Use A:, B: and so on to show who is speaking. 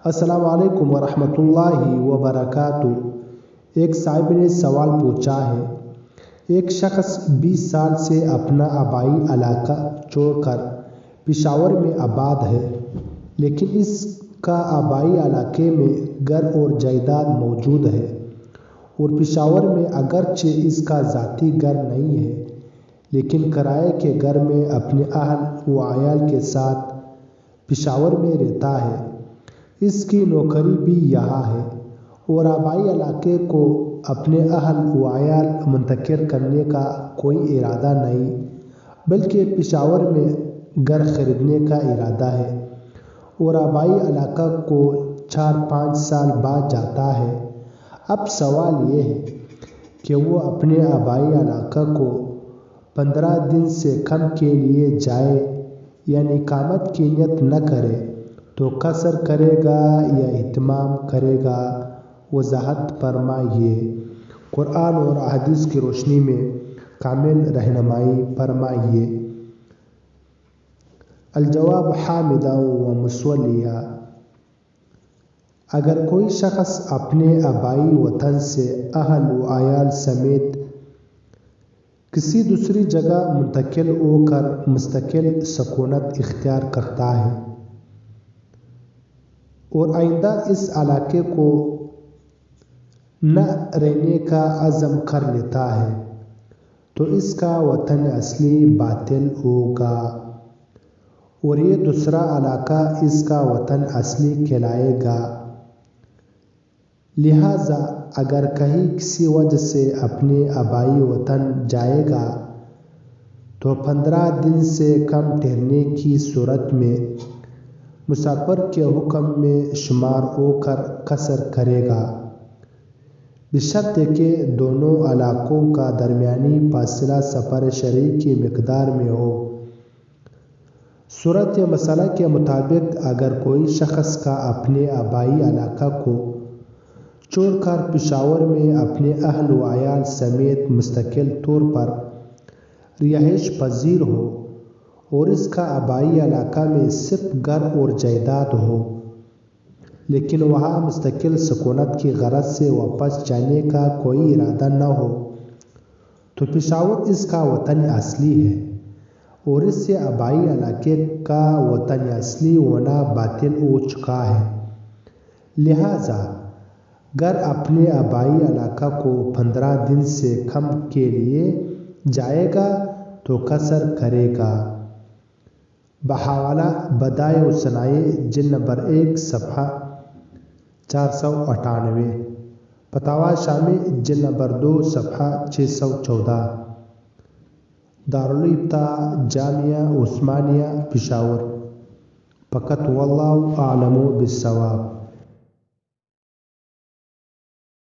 A: السلام علیکم ورحمۃ اللہ وبرکاتہ۔ ایک صاحب نے سوال پوچھا ہے، ایک شخص 20 سال سے اپنا آبائی علاقہ چھوڑ کر پشاور میں آباد ہے، لیکن اس کا آبائی علاقے میں گھر اور جائیداد موجود ہے، اور پشاور میں اگرچہ اس کا ذاتی گھر نہیں ہے، لیکن کرائے کے گھر میں اپنے اہل و عیال کے ساتھ پشاور میں رہتا ہے۔ اس کی نوکری بھی یہاں ہے، اور آبائی علاقے کو اپنے اہل و عیال منتقل کرنے کا کوئی ارادہ نہیں، بلکہ پشاور میں گھر خریدنے کا ارادہ ہے، اور آبائی علاقہ کو 4-5 سال بعد جاتا ہے۔ اب سوال یہ ہے کہ وہ اپنے آبائی علاقہ کو 15 دن سے کم کے لیے جائے، یعنی اقامت کی نیت نہ کرے تو قصر کرے گا یا اتمام کرے گا؟ وضاحت فرمائیے۔ قرآن اور احادیث کی روشنی میں کامل رہنمائی فرمائیے۔ الجواب حامدہ و مصولیہ۔ اگر کوئی شخص اپنے آبائی وطن سے اہل و عیال سمیت کسی دوسری جگہ منتقل ہو کر مستقل سکونت اختیار کرتا ہے اور آئندہ اس علاقے کو نہ رہنے کا عزم کر لیتا ہے، تو اس کا وطن اصلی باطل ہوگا، اور یہ دوسرا علاقہ اس کا وطن اصلی کہلائے گا۔ لہٰذا اگر کہیں کسی وجہ سے اپنے آبائی وطن جائے گا تو 15 دن سے کم ٹھہرنے کی صورت میں مسافر کے حکم میں شمار ہو کر قصر کرے گا، بشرط کہ دونوں علاقوں کا درمیانی فاصلہ سفر شرعی کی مقدار میں ہو۔ صورت مسئلہ کے مطابق اگر کوئی شخص کا اپنے آبائی علاقہ کو چھوڑ کر پشاور میں اپنے اہل و عیال سمیت مستقل طور پر رہائش پذیر ہو، اور اس کا آبائی علاقہ میں صرف گھر اور جائیداد ہو، لیکن وہاں مستقل سکونت کی غرض سے واپس جانے کا کوئی ارادہ نہ ہو، تو پشاور اس کا وطن اصلی ہے، اور اس سے آبائی علاقے کا وطن اصلی ہونا باطل ہو چکا ہے۔ لہٰذا گر اپنے آبائی علاقہ کو 15 دن سے کم کے لیے جائے گا تو قصر کرے گا۔ بحوالہ بدائع الصنائع جلد نمبر 1 صفحہ 498، فتاوی شامی جلد نمبر 2 صفحہ 614، دارالفتاء جامعہ عثمانیہ پشاور۔ فقط واللہ اعلم بالصواب۔